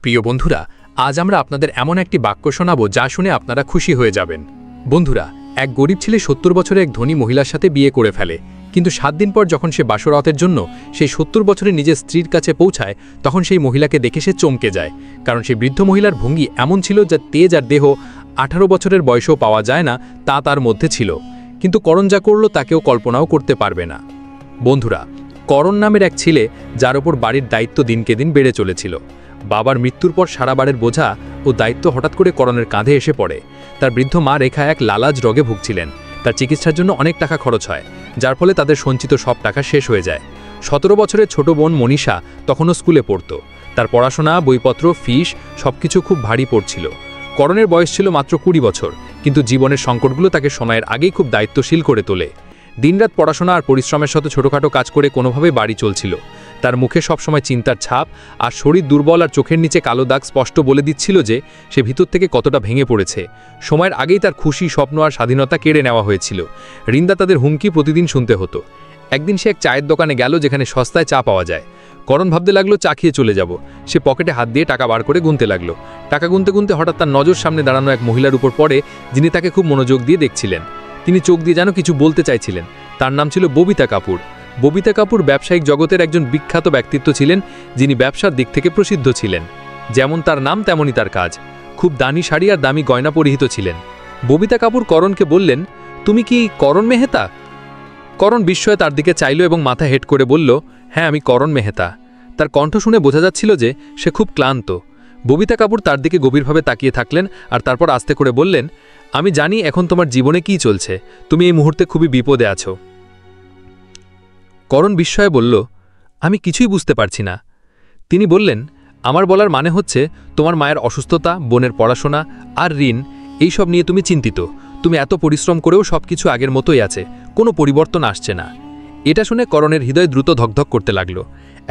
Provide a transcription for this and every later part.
প্রিয় বন্ধুরা, আজ আমরা আপনাদের এমন একটি বাক্য শোনাবো যা শুনে আপনারা খুশি হয়ে যাবেন। বন্ধুরা, এক গরিব ছেলে ৭০ বছরের এক ধনী মহিলার সাথে বিয়ে করে ফেলে, কিন্তু ৭ দিন পর যখন সে বাসরাতের জন্য সেই ৭০ বছরের নিজের স্ত্রীর কাছে পৌঁছায়, তখন সেই মহিলাকে দেখে সে চমকে যায়। কারণ সেই বৃদ্ধ মহিলার ভঙ্গি এমন ছিল যা তেজ আর দেহ ১৮ বছরের বয়সেও পাওয়া যায় না, তা তার মধ্যে ছিল। কিন্তু করণ যা করল তা কেউ কল্পনাও করতে পারবে না। বন্ধুরা, করণ নামের এক ছেলে, যার ওপর বাড়ির দায়িত্ব দিনকে দিন বেড়ে চলেছিল। বাবার মৃত্যুর পর সারা বাড়ির বোঝা ও দায়িত্ব হঠাৎ করে করণের কাঁধে এসে পড়ে। তার বৃদ্ধ মা রেখা এক লালাজ রোগে ভুগছিলেন। তার চিকিৎসার জন্য অনেক টাকা খরচ হয়, যার ফলে তাদের সঞ্চিত সব টাকা শেষ হয়ে যায়। ১৭ বছরের ছোট বোন মনীষা তখনও স্কুলে পড়ত। তার পড়াশোনা, বইপত্র, ফিস সবকিছু খুব ভারী পড়ছিল। করণের বয়স ছিল মাত্র ২০ বছর, কিন্তু জীবনের সংকটগুলো তাকে সময়ের আগেই খুব দায়িত্বশীল করে তোলে। দিনরাত পড়াশোনা আর পরিশ্রমের সাথে ছোটোখাটো কাজ করে কোনোভাবে বাড়ি চলছিল। তার মুখে সবসময় চিন্তার ছাপ, আর শরীর দুর্বল আর চোখের নিচে কালো দাগ স্পষ্ট বলে দিচ্ছিল যে সে ভিতর থেকে কতটা ভেঙে পড়েছে। সময়ের আগেই তার খুশি, স্বপ্ন আর স্বাধীনতা কেড়ে নেওয়া হয়েছিল। ঋণদাতাদের হুমকি প্রতিদিন শুনতে হতো। একদিন সে এক চায়ের দোকানে গেল, যেখানে সস্তায় চা পাওয়া যায়। করণ ভাবতে লাগলো চা খেয়ে চলে যাব। সে পকেটে হাত দিয়ে টাকা বার করে গুনতে লাগলো। টাকা গুনতে গুনতে হঠাৎ তার নজর সামনে দাঁড়ানো এক মহিলার উপর পড়ে, যিনি তাকে খুব মনোযোগ দিয়ে দেখছিলেন। তিনি চোখ দিয়ে যেন কিছু বলতে চাইছিলেন। তার নাম ছিল ববিতা কাপুর। ববিতা কাপুর ব্যবসায়িক জগতের একজন বিখ্যাত ব্যক্তিত্ব ছিলেন, যিনি ব্যবসার দিক থেকে প্রসিদ্ধ ছিলেন। যেমন তার নাম তেমনই তার কাজ। খুব দামি শাড়ি আর দামি গয়না পরিহিত ছিলেন। ববিতা কাপুর করণকে বললেন, তুমি কি করণ মেহতা? করণ বিস্ময়ে তার দিকে চাইল এবং মাথা হেট করে বলল, হ্যাঁ, আমি করণ মেহতা। তার কণ্ঠ শুনে বোঝা যাচ্ছিল যে সে খুব ক্লান্ত। ববিতা কাপুর তার দিকে গভীরভাবে তাকিয়ে থাকলেন, আর তারপর আস্তে করে বললেন, আমি জানি এখন তোমার জীবনে কি চলছে। তুমি এই মুহূর্তে খুবই বিপদে আছো। করণ বিস্ময়ে বলল, আমি কিছুই বুঝতে পারছি না। তিনি বললেন, আমার বলার মানে হচ্ছে তোমার মায়ের অসুস্থতা, বোনের পড়াশোনা আর ঋণ, এইসব নিয়ে তুমি চিন্তিত। তুমি এত পরিশ্রম করেও সবকিছু আগের মতোই আছে, কোনো পরিবর্তন আসছে না। এটা শুনে করণের হৃদয় দ্রুত ধকধক করতে লাগলো।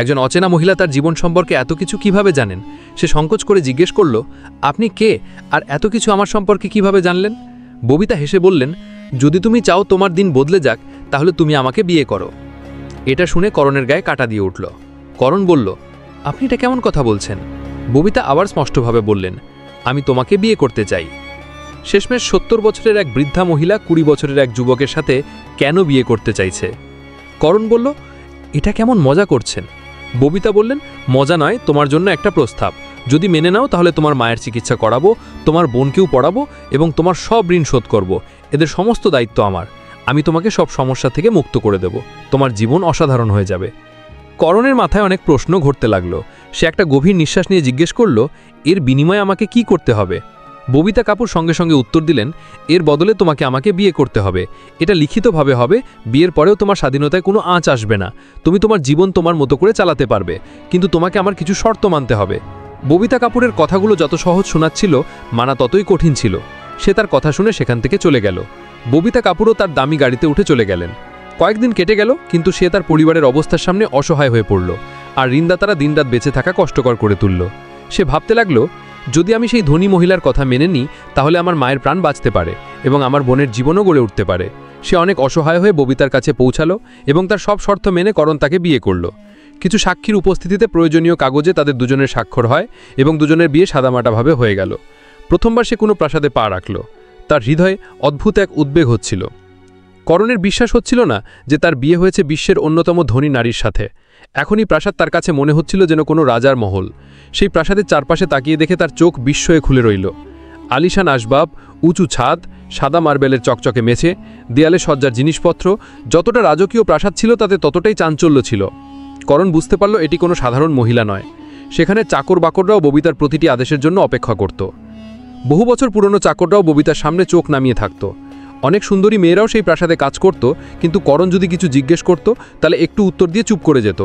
একজন অচেনা মহিলা তার জীবন সম্পর্কে এত কিছু কিভাবে জানেন? সে সংকোচ করে জিজ্ঞেস করল, আপনি কে, আর এত কিছু আমার সম্পর্কে কিভাবে জানলেন? ববিতা হেসে বললেন, যদি তুমি চাও তোমার দিন বদলে যাক, তাহলে তুমি আমাকে বিয়ে করো। এটা শুনে করণের গায়ে কাঁটা দিয়ে উঠল। করণ বলল, আপনি এটা কেমন কথা বলছেন? ববিতা আবার স্পষ্টভাবে বললেন, আমি তোমাকে বিয়ে করতে চাই। শেষমেশ ৭০ বছরের এক বৃদ্ধা মহিলা ২০ বছরের এক যুবকের সাথে কেন বিয়ে করতে চাইছে? করণ বলল, এটা কেমন মজা করছেন? ববিতা বললেন, মজা নয়, তোমার জন্য একটা প্রস্তাব। যদি মেনে নাও তাহলে তোমার মায়ের চিকিৎসা করাবো, তোমার বোনকেও পড়াবো এবং তোমার সব ঋণ শোধ করব। এদের সমস্ত দায়িত্ব আমার। আমি তোমাকে সব সমস্যা থেকে মুক্ত করে দেব। তোমার জীবন অসাধারণ হয়ে যাবে। করণের মাথায় অনেক প্রশ্ন ঘুরতে লাগলো। সে একটা গভীর নিঃশ্বাস নিয়ে জিজ্ঞেস করল, এর বিনিময়ে আমাকে কি করতে হবে? ববিতা কাপুর সঙ্গে সঙ্গে উত্তর দিলেন, এর বদলে তোমাকে আমাকে বিয়ে করতে হবে। এটা লিখিতভাবে হবে। বিয়ের পরেও তোমার স্বাধীনতায় কোনো আঁচ আসবে না। তুমি তোমার জীবন তোমার মতো করে চালাতে পারবে, কিন্তু তোমাকে আমার কিছু শর্ত মানতে হবে। ববিতা কাপুরের কথাগুলো যত সহজ শোনাচ্ছিল, মানা ততই কঠিন ছিল। সে তার কথা শুনে সেখান থেকে চলে গেল। ববিতা কাপুরও তার দামি গাড়িতে উঠে চলে গেলেন। কয়েকদিন কেটে গেল, কিন্তু সে তার পরিবারের অবস্থার সামনে অসহায় হয়ে পড়ল, আর ঋণদাতারা দিনরাত বেঁচে থাকা কষ্টকর করে তুলল। সে ভাবতে লাগলো, যদি আমি সেই ধনী মহিলার কথা মেনে নিই, তাহলে আমার মায়ের প্রাণ বাঁচতে পারে এবং আমার বোনের জীবনও গড়ে উঠতে পারে। সে অনেক অসহায় হয়ে ববিতার কাছে পৌঁছালো এবং তার সব শর্ত মেনে করণ তাকে বিয়ে করল। কিছু সাক্ষীর উপস্থিতিতে প্রয়োজনীয় কাগজে তাদের দুজনের স্বাক্ষর হয় এবং দুজনের বিয়ে সাদামাটাভাবে হয়ে গেল। প্রথমবার সে কোনো প্রাসাদে পা রাখল। তার হৃদয়ে অদ্ভুত এক উদ্বেগ হচ্ছিল। করণের বিশ্বাস হচ্ছিল না যে তার বিয়ে হয়েছে বিশ্বের অন্যতম ধনী নারীর সাথে। এখনই প্রাসাদ তার কাছে মনে হচ্ছিল যেন কোনো রাজার মহল। সেই প্রাসাদের চারপাশে তাকিয়ে দেখে তার চোখ বিস্ময়ে খুলে রইল। আলিশান আসবাব, উঁচু ছাদ, সাদা মার্বেলের চকচকে মেঝে, দেয়ালে সজ্জার জিনিসপত্র, যতটা রাজকীয় প্রাসাদ ছিল তাতে ততটাই চাঞ্চল্য ছিল। করণ বুঝতে পারল এটি কোনো সাধারণ মহিলা নয়। সেখানে চাকর বাকররাও ববিতার প্রতিটি আদেশের জন্য অপেক্ষা করত। বহু বছর পুরনো চাকররাও ববিতার সামনে চোখ নামিয়ে থাকত। অনেক সুন্দরী মেয়েরাও সেই প্রাসাদে কাজ করত, কিন্তু করণ যদি কিছু জিজ্ঞেস করত তাহলে একটু উত্তর দিয়ে চুপ করে যেত।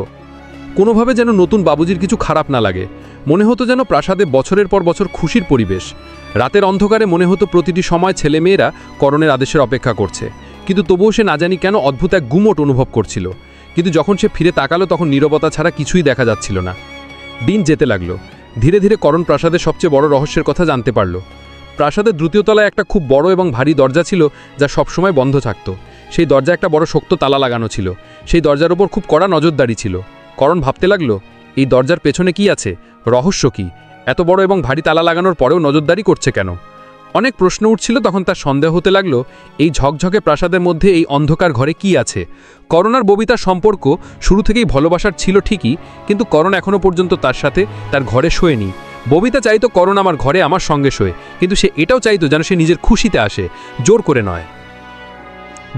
কোনোভাবে যেন নতুন বাবুজির কিছু খারাপ না লাগে। মনে হতো যেন প্রাসাদে বছরের পর বছর খুশির পরিবেশ। রাতের অন্ধকারে মনে হতো প্রতিটি সময় ছেলেমেয়েরা করণের আদেশের অপেক্ষা করছে, কিন্তু তবুও সে না জানি কেন অদ্ভুত এক গুমট অনুভব করছিল। কিন্তু যখন সে ফিরে তাকালো, তখন নীরবতা ছাড়া কিছুই দেখা যাচ্ছিল না। দিন যেতে লাগলো। ধীরে ধীরে করণ প্রাসাদের সবচেয়ে বড় রহস্যের কথা জানতে পারল। প্রাসাদের দ্বিতীয় তলায় একটা খুব বড় এবং ভারী দরজা ছিল, যা সবসময় বন্ধ থাকত। সেই দরজা একটা বড় শক্ত তালা লাগানো ছিল। সেই দরজার ওপর খুব কড়া নজরদারি ছিল। করণ ভাবতে লাগলো, এই দরজার পেছনে কি আছে, রহস্য কি? এত বড় এবং ভারী তালা লাগানোর পরেও নজরদারি করছে কেন? অনেক প্রশ্ন উঠছিল। তখন তার সন্দেহ হতে লাগলো, এই ঝকঝকে প্রাসাদের মধ্যে এই অন্ধকার ঘরে কি আছে। করণ আর ববিতার সম্পর্ক শুরু থেকেই ভালোবাসার ছিল ঠিকই, কিন্তু করণ এখনও পর্যন্ত তার সাথে তার ঘরে শোয়নি। ববিতা চাইতো করণ আমার ঘরে আমার সঙ্গে শোয়, কিন্তু সে এটাও চাইতো যেন সে নিজের খুশিতে আসে, জোর করে নয়।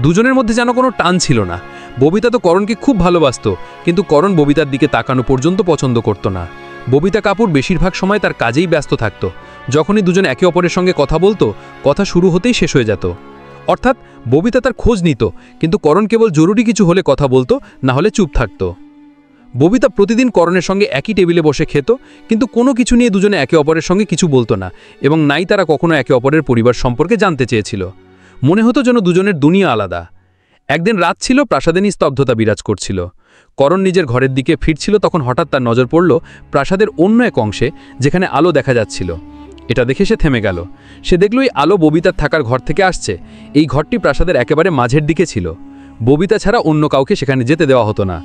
দুজনের মধ্যে যেন কোনো টান ছিল না। ববিতা তো করণকে খুব ভালোবাসত, কিন্তু করণ ববিতার দিকে তাকানো পর্যন্ত পছন্দ করত না। ববিতা কাপুর বেশিরভাগ সময় তার কাজেই ব্যস্ত থাকত। যখনই দুজন একে অপরের সঙ্গে কথা বলতো, কথা শুরু হতেই শেষ হয়ে যেত। অর্থাৎ ববিতা তার খোঁজ নিত, কিন্তু করণ কেবল জরুরি কিছু হলে কথা বলতো, না হলে চুপ থাকত। ববিতা প্রতিদিন করণের সঙ্গে একই টেবিলে বসে খেত, কিন্তু কোনো কিছু নিয়ে দুজনে একে অপরের সঙ্গে কিছু বলতো না, এবং নাই তারা কখনো একে অপরের পরিবার সম্পর্কে জানতে চেয়েছিল। মনে হতো যেন দুজনের দুনিয়া আলাদা। একদিন রাত ছিল, প্রাসাদে নিস্তব্ধতা বিরাজ করছিল। করণ নিজের ঘরের দিকে ফিরছিল, তখন হঠাৎ তার নজর পড়ল প্রাসাদের অন্য এক অংশে, যেখানে আলো দেখা যাচ্ছিল। এটা দেখে সে থেমে গেল। সে দেখল এই আলো ববিতার থাকার ঘর থেকে আসছে। এই ঘরটি প্রাসাদের একেবারে মাঝের দিকে ছিল। ববিতা ছাড়া অন্য কাউকে সেখানে যেতে দেওয়া হতো না।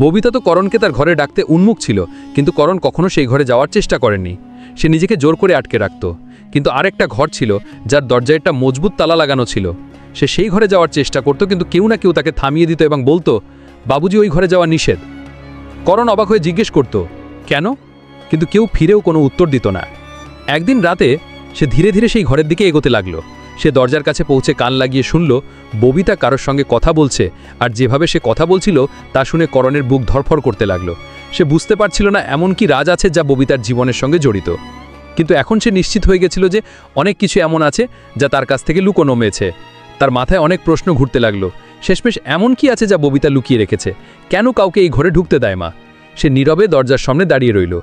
ববিতা তো করণকে তার ঘরে ডাকতে উন্মুখ ছিল, কিন্তু করণ কখনো সেই ঘরে যাওয়ার চেষ্টা করেনি। সে নিজেকে জোর করে আটকে রাখত। কিন্তু আরেকটা ঘর ছিল, যার দরজায় একটা মজবুত তালা লাগানো ছিল। সে সেই ঘরে যাওয়ার চেষ্টা করত, কিন্তু কেউ না কেউ তাকে থামিয়ে দিত এবং বলতো, বাবুজি, ওই ঘরে যাওয়া নিষেধ। করণ অবাক হয়ে জিজ্ঞেস করত, কেন? কিন্তু কেউ ফিরেও কোনো উত্তর দিত না। একদিন রাতে সে ধীরে ধীরে সেই ঘরের দিকে এগোতে লাগলো। সে দরজার কাছে পৌঁছে কান লাগিয়ে শুনল ববিতা কারোর সঙ্গে কথা বলছে, আর যেভাবে সে কথা বলছিল তা শুনে করণের বুক ধরফর করতে লাগলো। সে বুঝতে পারছিল না এমন কি রাজ আছে যা ববিতার জীবনের সঙ্গে জড়িত, কিন্তু এখন সে নিশ্চিত হয়ে গেছিল যে অনেক কিছু এমন আছে যা তার কাছ থেকে লুকোনো মেয়েছে। তার মাথায় অনেক প্রশ্ন ঘুরতে লাগলো। শেষমেশ এমন কি আছে যা ববিতা লুকিয়ে রেখেছে? কেন কাউকে এই ঘরে ঢুকতে দেয় মা? সে নীরবে দরজার সামনে দাঁড়িয়ে রইল।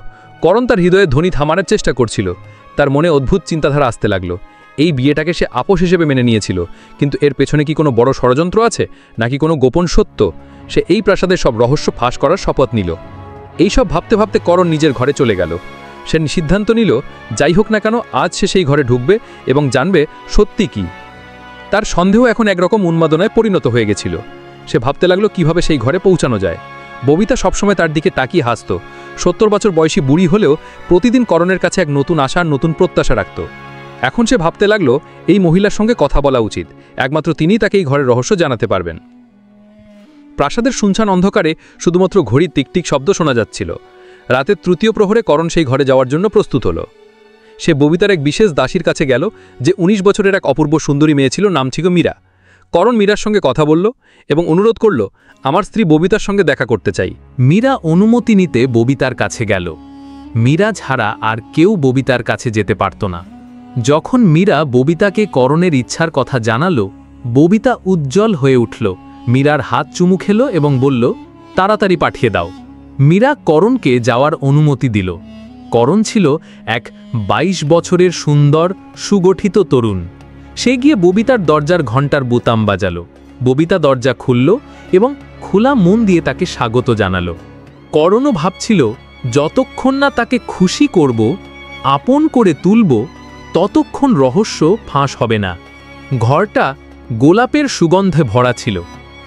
করণ তার হৃদয়ে ধ্বনি থামানোর চেষ্টা করছিল। তার মনে অদ্ভুত চিন্তাধারা আসতে লাগলো। এই বিয়েটাকে সে আপোষ হিসেবে মেনে নিয়েছিল, কিন্তু এর পেছনে কি কোনো বড় ষড়যন্ত্র আছে, নাকি কোনো গোপন সত্য? সে এই প্রাসাদের সব রহস্য ফাঁস করার শপথ নিল। এইসব ভাবতে ভাবতে করণ নিজের ঘরে চলে গেল। সে সিদ্ধান্ত নিল, যাই হোক না কেন আজ সে সেই ঘরে ঢুকবে এবং জানবে সত্যি কি। তার সন্দেহ এখন একরকম উন্মাদনায় পরিণত হয়ে গেছিল। সে ভাবতে লাগলো কিভাবে সেই ঘরে পৌঁছানো যায়। ববিতা সবসময় তার দিকে তাকিয়ে হাসত। 70 বছর বয়সী বুড়ি হলেও প্রতিদিন করণের কাছে এক নতুন আশা আর নতুন প্রত্যাশা রাখত। এখন সে ভাবতে লাগলো এই মহিলার সঙ্গে কথা বলা উচিত। একমাত্র তিনিই তাকে এই ঘরের রহস্য জানাতে পারবেন। প্রাসাদের শুনশান অন্ধকারে শুধুমাত্র ঘড়ির টিকটিক শব্দ শোনা যাচ্ছিল। রাতের তৃতীয় প্রহরে করণ সেই ঘরে যাওয়ার জন্য প্রস্তুত হলো। সে ববিতার এক বিশেষ দাসীর কাছে গেল, যে 19 বছরের এক অপূর্ব সুন্দরী মেয়ে ছিল, নাম ছিল মীরা। করণ মীরার সঙ্গে কথা বলল এবং অনুরোধ করল, আমার স্ত্রী ববিতার সঙ্গে দেখা করতে চাই। মীরা অনুমতি নিতে ববিতার কাছে গেল। মীরা ছাড়া আর কেউ ববিতার কাছে যেতে পারত না। যখন মীরা ববিতাকে করণের ইচ্ছার কথা জানালো, ববিতা উজ্জ্বল হয়ে উঠল। মীরার হাত চুমু খেল এবং বলল, তাড়াতাড়ি পাঠিয়ে দাও। মীরা করণকে যাওয়ার অনুমতি দিল। করণ ছিল এক 22 বছরের সুন্দর সুগঠিত তরুণ। সে গিয়ে ববিতার দরজার ঘণ্টার বোতাম বাজালো। ববিতা দরজা খুলল এবং খোলা মন দিয়ে তাকে স্বাগত জানালো। করণও ভাবছিল, যতক্ষণ না তাকে খুশি করব, আপন করে তুলব, ততক্ষণ রহস্য ফাঁস হবে না। ঘরটা গোলাপের সুগন্ধে ভরা ছিল।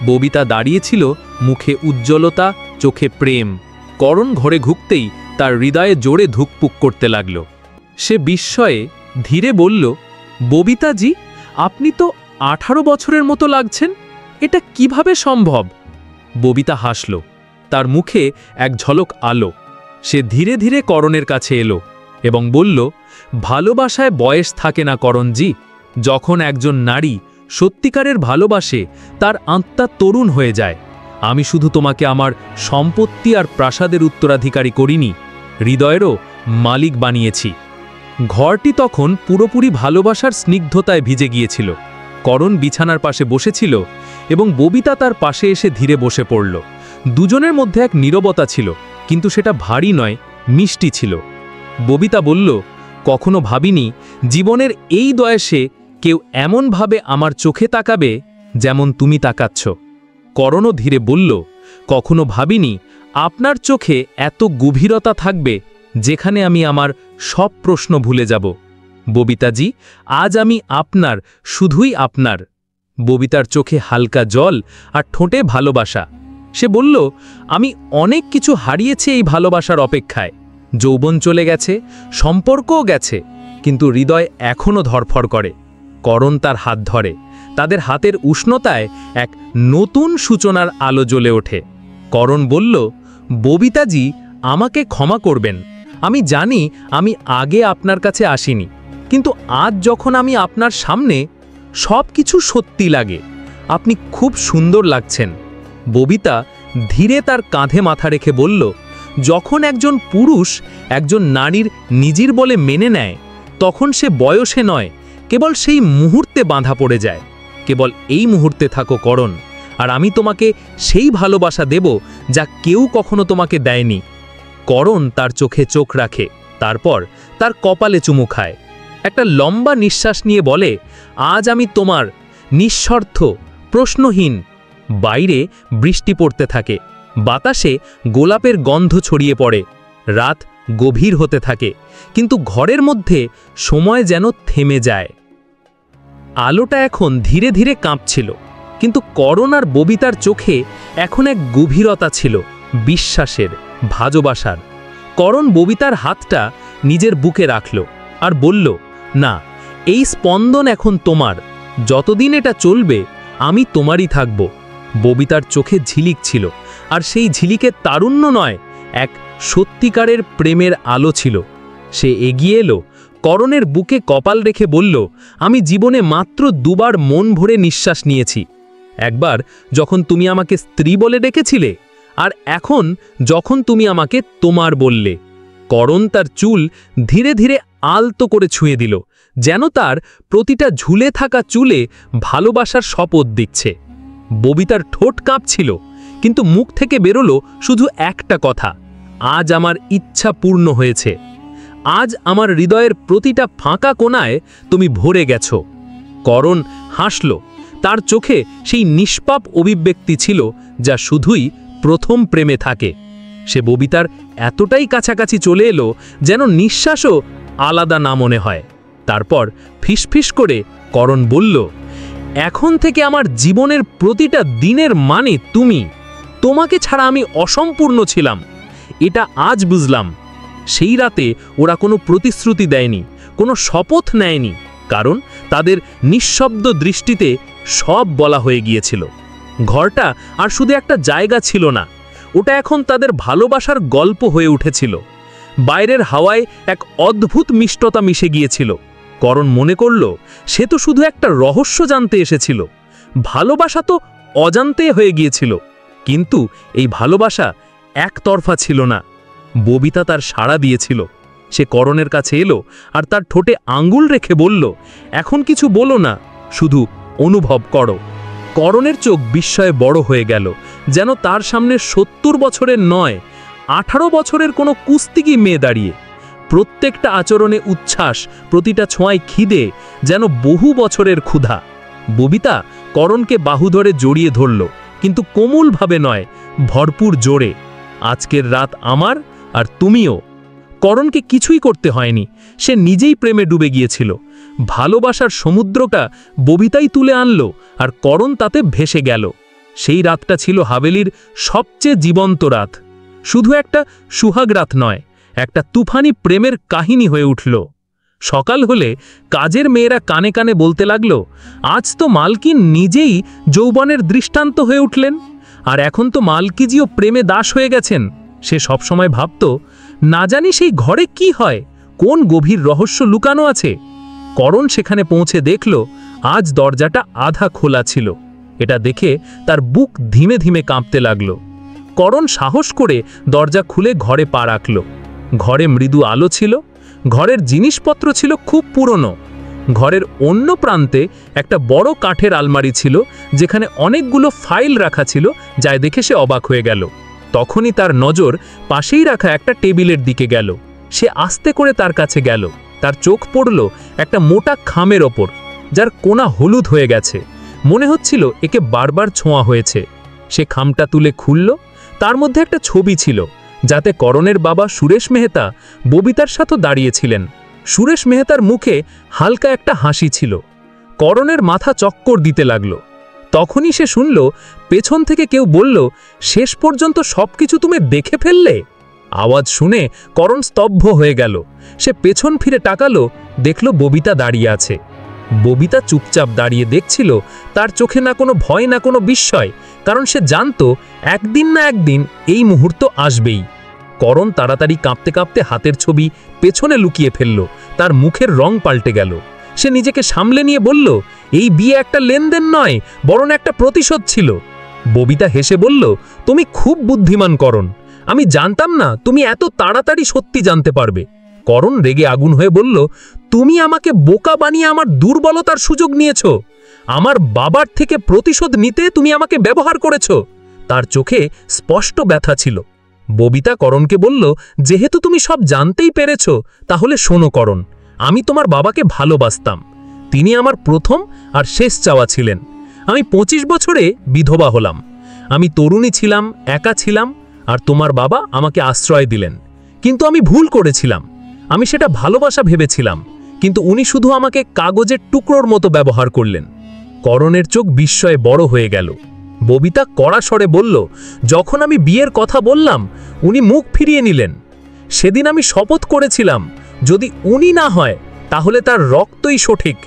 ববিতা দাঁড়িয়েছিল, মুখে উজ্জ্বলতা, চোখে প্রেম। করণ ঘরে ঢুকতেই তার হৃদয়ে জোরে ধুকপুক করতে লাগল। সে বিস্ময়ে ধীরে বলল, ববিতাজি, আপনি তো 18 বছরের মতো লাগছেন। এটা কিভাবে সম্ভব? ববিতা হাসল। তার মুখে এক ঝলক আলো। সে ধীরে ধীরে করণের কাছে এলো এবং বলল, ভালোবাসায় বয়স থাকে না করণজি। যখন একজন নারী সত্যিকারের ভালোবাসে, তার আত্মা তরুণ হয়ে যায়। আমি শুধু তোমাকে আমার সম্পত্তি আর প্রাসাদের উত্তরাধিকারী করিনি, হৃদয়েরও মালিক বানিয়েছি। ঘরটি তখন পুরোপুরি ভালোবাসার স্নিগ্ধতায় ভিজে গিয়েছিল। করণ বিছানার পাশে বসেছিল এবং ববিতা তার পাশে এসে ধীরে বসে পড়ল। দুজনের মধ্যে এক নীরবতা ছিল, কিন্তু সেটা ভারী নয়, মিষ্টি ছিল। ববিতা বলল, কখনো ভাবিনি জীবনের এই বয়সে কেউ এমনভাবে আমার চোখে তাকাবে যেমন তুমি তাকাচ্ছ। করণও ধীরে বলল, কখনো ভাবিনি আপনার চোখে এত গভীরতা থাকবে যেখানে আমি আমার সব প্রশ্ন ভুলে যাব। ববিতাজি, আজ আমি আপনার, শুধুই আপনার। ববিতার চোখে হালকা জল আর ঠোঁটে ভালোবাসা। সে বলল, আমি অনেক কিছু হারিয়েছি এই ভালোবাসার অপেক্ষায়। যৌবন চলে গেছে, সম্পর্কও গেছে, কিন্তু হৃদয় এখনও ধরফর করে। করণ তার হাত ধরে, তাদের হাতের উষ্ণতায় এক নতুন সূচনার আলো জ্বলে ওঠে। করণ বলল, ববিতাজি, আমাকে ক্ষমা করবেন। আমি জানি আমি আগে আপনার কাছে আসিনি, কিন্তু আজ যখন আমি আপনার সামনে, সব কিছু সত্যি লাগে। আপনি খুব সুন্দর লাগছেন। ববিতা ধীরে তার কাঁধে মাথা রেখে বলল, যখন একজন পুরুষ একজন নারীর নিজের বলে মেনে নেয়, তখন সে বয়সে নয়, কেবল সেই মুহূর্তে বাঁধা পড়ে যায়। কেবল এই মুহূর্তে থাকো করণ, আর আমি তোমাকে সেই ভালোবাসা দেব যা কেউ কখনো তোমাকে দেয়নি। করণ তার চোখে চোখ রাখে, তারপর তার কপালে চুমু খায়। একটা লম্বা নিঃশ্বাস নিয়ে বলে, আজ আমি তোমার, নিঃস্বার্থ, প্রশ্নহীন। বাইরে বৃষ্টি পড়তে থাকে, বাতাসে গোলাপের গন্ধ ছড়িয়ে পড়ে। রাত গভীর হতে থাকে, কিন্তু ঘরের মধ্যে সময় যেন থেমে যায়। আলোটা এখন ধীরে ধীরে কাঁপছিল, কিন্তু করণ আর ববিতার চোখে এখন এক গভীরতা ছিল, বিশ্বাসের, ভালোবাসার। করণ ববিতার হাতটা নিজের বুকে রাখল আর বলল, না, এই স্পন্দন এখন তোমার। যতদিন এটা চলবে, আমি তোমারই থাকব। ববিতার চোখে ঝিলিক ছিল, আর সেই ঝিলিকের তারুণ্য নয়, এক সত্যিকারের প্রেমের আলো ছিল। সে এগিয়ে এলো, করণের বুকে কপাল রেখে বলল, আমি জীবনে মাত্র দুবার মন ভরে নিঃশ্বাস নিয়েছি। একবার যখন তুমি আমাকে স্ত্রী বলে ডেকেছিলে, আর এখন যখন তুমি আমাকে তোমার বললে। করণ তার চুল ধীরে ধীরে আলতো করে ছুঁয়ে দিল, যেন তার প্রতিটা ঝুলে থাকা চুলে ভালোবাসার শপথ দিচ্ছে। ববিতার ঠোঁট কাঁপছিল, কিন্তু মুখ থেকে বেরোলো শুধু একটা কথা, আজ আমার ইচ্ছা পূর্ণ হয়েছে। আজ আমার হৃদয়ের প্রতিটা ফাঁকা কোণায় তুমি ভরে গেছো। করণ হাসল, তার চোখে সেই নিষ্পাপ অভিব্যক্তি ছিল যা শুধুই প্রথম প্রেমে থাকে। সে ববিতার এতটাই কাছাকাছি চলে এলো যেন নিঃশ্বাসও আলাদা না মনে হয়। তারপর ফিসফিস করে করণ বলল, এখন থেকে আমার জীবনের প্রতিটা দিনের মানে তুমি। তোমাকে ছাড়া আমি অসম্পূর্ণ ছিলাম, এটা আজ বুঝলাম। সেই রাতে ওরা কোনো প্রতিশ্রুতি দেয়নি, কোনো শপথ নেয়নি, কারণ তাদের নিঃশব্দ দৃষ্টিতে সব বলা হয়ে গিয়েছিল। ঘরটা আর শুধু একটা জায়গা ছিল না, ওটা এখন তাদের ভালোবাসার গল্প হয়ে উঠেছিল। বাইরের হাওয়ায় এক অদ্ভুত মিষ্টতা মিশে গিয়েছিল। করণ মনে করল, সে তো শুধু একটা রহস্য জানতে এসেছিল, ভালোবাসা তো অজান্তে হয়ে গিয়েছিল। কিন্তু এই ভালোবাসা একতরফা ছিল না। ববিতা তার সাড়া দিয়েছিল। সে করণের কাছে এলো আর তার ঠোঁটে আঙ্গুল রেখে বলল, এখন কিছু বলো না, শুধু অনুভব করো। করণের চোখ বিস্ময়ে বড় হয়ে গেল, যেন তার সামনে ৭০ বছরের নয়, ১৮ বছরের কোনো কুস্তিগী মেয়ে দাঁড়িয়ে। প্রত্যেকটা আচরণে উচ্ছ্বাস, প্রতিটা ছোঁয়ায় খিদে, যেন বহু বছরের ক্ষুধা। ববিতা করণকে বাহু ধরে জড়িয়ে ধরল, কিন্তু কোমলভাবে নয়, ভরপুর জোরে। আজকের রাত আমার, আর তুমিও। করণকে কিছুই করতে হয়নি, সে নিজেই প্রেমে ডুবে গিয়েছিল। ভালোবাসার সমুদ্রটা ববিতাই তুলে আনলো, আর করণ তাতে ভেসে গেল। সেই রাতটা ছিল হাভেলির সবচেয়ে জীবন্ত রাত। শুধু একটা সুহাগ রাত নয়, একটা তুফানি প্রেমের কাহিনী হয়ে উঠল। সকাল হলে কাজের মেয়েরা কানে কানে বলতে লাগলো, আজ তো মালকিন নিজেই যৌবনের দৃষ্টান্ত হয়ে উঠলেন, আর এখন তো মালকিজিও প্রেমে দাস হয়ে গেছেন। সে সবসময় ভাবত, না জানি সেই ঘরে কি হয়, কোন গভীর রহস্য লুকানো আছে। করণ সেখানে পৌঁছে দেখল, আজ দরজাটা আধা খোলা ছিল। এটা দেখে তার বুক ধীমে ধীমে কাঁপতে লাগল। করণ সাহস করে দরজা খুলে ঘরে পা রাখল। ঘরে মৃদু আলো ছিল, ঘরের জিনিসপত্র ছিল খুব পুরনো। ঘরের অন্য প্রান্তে একটা বড় কাঠের আলমারি ছিল, যেখানে অনেকগুলো ফাইল রাখা ছিল, যা দেখে সে অবাক হয়ে গেল। তখনই তার নজর পাশেই রাখা একটা টেবিলের দিকে গেল। সে আস্তে করে তার কাছে গেল। তার চোখ পড়ল একটা মোটা খামের ওপর, যার কোনা হলুদ হয়ে গেছে। মনে হচ্ছিল একে বারবার ছোঁয়া হয়েছে। সে খামটা তুলে খুলল। তার মধ্যে একটা ছবি ছিল, যাতে করণের বাবা সুরেশ মেহতা ববিতার সাথে দাঁড়িয়েছিলেন। সুরেশ মেহতার মুখে হালকা একটা হাসি ছিল। করণের মাথা চক্কর দিতে লাগল। তখনই সে শুনল পেছন থেকে কেউ বলল, শেষ পর্যন্ত সবকিছু তুমি দেখে ফেললে। আওয়াজ শুনে করণ স্তব্ধ হয়ে গেল। সে পেছন ফিরে তাকালো, দেখল ববিতা দাঁড়িয়ে আছে। ববিতা চুপচাপ দাঁড়িয়ে দেখছিল, তার চোখে না কোনো ভয় না কোনো বিস্ময়, কারণ সে জানত একদিন না একদিন এই মুহূর্ত আসবেই। করণ তাড়াতাড়ি কাঁপতে কাঁপতে হাতের ছবি পেছনে লুকিয়ে ফেলল। তার মুখের রং পাল্টে গেল। সে নিজেকে সামলে নিয়ে বলল, এই বিয়ে একটা লেনদেন নয়, বরং একটা প্রতিশোধ ছিল। ববিতা হেসে বলল, তুমি খুব বুদ্ধিমান করণ, আমি জানতাম না তুমি এত তাড়াতাড়ি সত্যি জানতে পারবে। করণ রেগে আগুন হয়ে বলল, তুমি আমাকে বোকা বানিয়ে আমার দুর্বলতার সুযোগ নিয়েছ। আমার বাবার থেকে প্রতিশোধ নিতে তুমি আমাকে ব্যবহার করেছ। তার চোখে স্পষ্ট ব্যথা ছিল। ববিতা করণকে বলল, যেহেতু তুমি সব জানতেই পেরেছ, তাহলে শোনো করণ, আমি তোমার বাবাকে ভালোবাসতাম। তিনি আমার প্রথম আর শেষ চাওয়া ছিলেন। আমি 25 বছরে বিধবা হলাম। আমি তরুণী ছিলাম, একা ছিলাম, আর তোমার বাবা আমাকে আশ্রয় দিলেন। কিন্তু আমি ভুল করেছিলাম। আমি সেটা ভালোবাসা ভেবেছিলাম, কিন্তু উনি শুধু আমাকে কাগজের টুকরোর মতো ব্যবহার করলেন। করণের চোখ বিস্ময়ে বড় হয়ে গেল। ববিতা কড়া স্বরে বলল, যখন আমি বিয়ের কথা বললাম, উনি মুখ ফিরিয়ে নিলেন। সেদিন আমি শপথ করেছিলাম, যদি উনি না হয় তাহলে তার রক্তই সঠিক।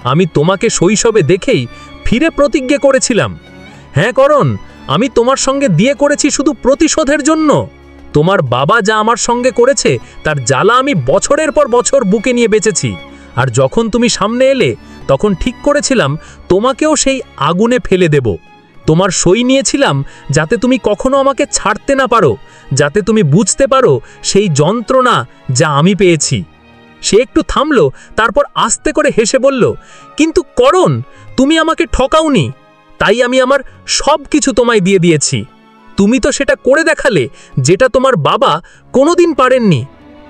আমি তোমাকে শৈশবে দেখেই ফিরে প্রতিজ্ঞা করেছিলাম। হ্যাঁ করণ, আমি তোমার সঙ্গে বিয়ে করেছি শুধু প্রতিশোধের জন্য। তোমার বাবা যা আমার সঙ্গে করেছে তার জ্বালা আমি বছরের পর বছর বুকে নিয়ে বেঁচেছি। আর যখন তুমি সামনে এলে, তখন ঠিক করেছিলাম তোমাকেও সেই আগুনে ফেলে দেব। তোমার সই নিয়েছিলাম যাতে তুমি কখনো আমাকে ছাড়তে না পারো, যাতে তুমি বুঝতে পারো সেই যন্ত্রণা যা আমি পেয়েছি। সে একটু থামল, তারপর আস্তে করে হেসে বলল, কিন্তু করণ, তুমি আমাকে ঠকাওনি, তাই আমি আমার সব কিছু তোমায় দিয়ে দিয়েছি। তুমি তো সেটা করে দেখালে যেটা তোমার বাবা কোনোদিন পারেননি।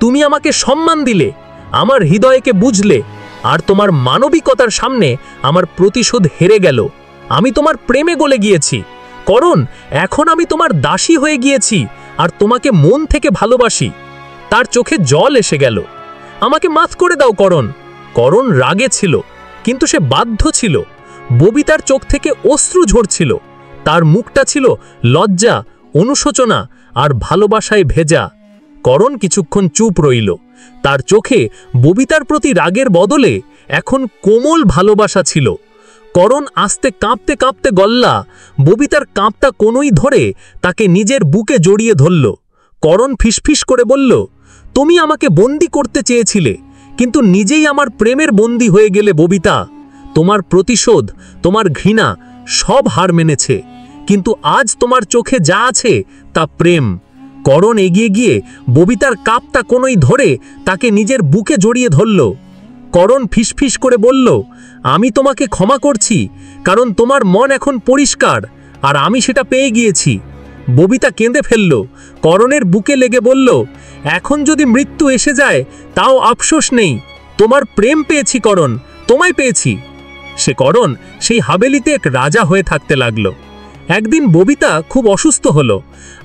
তুমি আমাকে সম্মান দিলে, আমার হৃদয়কে বুঝলে, আর তোমার মানবিকতার সামনে আমার প্রতিশোধ হেরে গেল। আমি তোমার প্রেমে গলে গিয়েছি করণ, এখন আমি তোমার দাসী হয়ে গিয়েছি আর তোমাকে মন থেকে ভালোবাসি। তার চোখে জল এসে গেল। আমাকে মাফ করে দাও করণ। করণ রাগে ছিল, কিন্তু সে বাধ্য ছিল। ববিতার চোখ থেকে অশ্রু ঝরছিল। তার মুখটা ছিল লজ্জা, অনুশোচনা আর ভালোবাসায় ভেজা। করণ কিছুক্ষণ চুপ রইল। তার চোখে ববিতার প্রতি রাগের বদলে এখন কোমল ভালোবাসা ছিল। করণ আস্তে কাঁপতে কাঁপতে গল্লা ববিতার কাঁপটা কোনোই ধরে তাকে নিজের বুকে জড়িয়ে ধরল। করণ ফিসফিস করে বলল, তুমি আমাকে বন্দি করতে চেয়েছিলে, কিন্তু নিজেই আমার প্রেমের বন্দি হয়ে গেলে ববিতা। তোমার প্রতিশোধ, তোমার ঘৃণা সব হার মেনেছে, কিন্তু আজ তোমার চোখে যা আছে তা প্রেম। করণ এগিয়ে গিয়ে ববিতার কাপটা কোনোই ধরে তাকে নিজের বুকে জড়িয়ে ধরল। করণ ফিসফিস করে বলল, আমি তোমাকে ক্ষমা করছি, কারণ তোমার মন এখন পরিষ্কার, আর আমি সেটা পেয়ে গিয়েছি। ববিতা কেঁদে ফেলল। করণের বুকে লেগে বলল, এখন যদি মৃত্যু এসে যায় তাও আফসোস নেই। তোমার প্রেম পেয়েছি করণ, তোমায় পেয়েছি। সে করণ সেই হাবেলিতে এক রাজা হয়ে থাকতে লাগল। একদিন ববিতা খুব অসুস্থ হলো,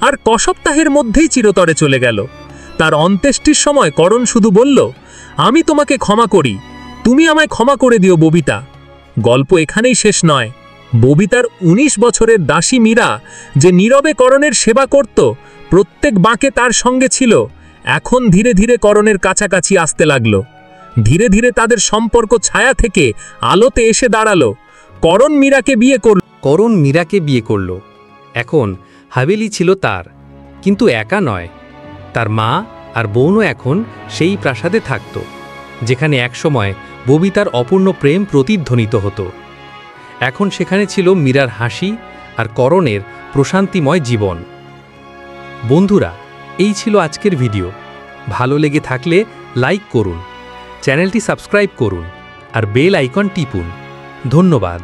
আর সপ্তাহের মধ্যেই চিরতরে চলে গেল। তার অন্ত্যেষ্টির সময় করণ শুধু বলল, আমি তোমাকে ক্ষমা করি, তুমি আমায় ক্ষমা করে দিও ববিতা। গল্প এখানেই শেষ নয়। ববিতার 19 বছরের দাসী মীরা, যে নীরবে করণের সেবা করত, প্রত্যেক বাঁকে তার সঙ্গে ছিল, এখন ধীরে ধীরে করণের কাছাকাছি আসতে লাগল। ধীরে ধীরে তাদের সম্পর্ক ছায়া থেকে আলোতে এসে দাঁড়ালো। করণ মীরাকে বিয়ে করল। এখন হাভেলি ছিল তার, কিন্তু একা নয়, তার মা আর বোনও এখন সেই প্রাসাদে থাকত, যেখানে একসময় ববিতার অপূর্ণ প্রেম প্রতিধ্বনিত হতো। এখন সেখানে ছিল মীরার হাসি আর করণের প্রশান্তিময় জীবন। বন্ধুরা, এই ছিল আজকের ভিডিও। ভালো লেগে থাকলে লাইক করুন, চ্যানেলটি সাবস্ক্রাইব করুন আর বেল আইকন টিপুন। ধন্যবাদ।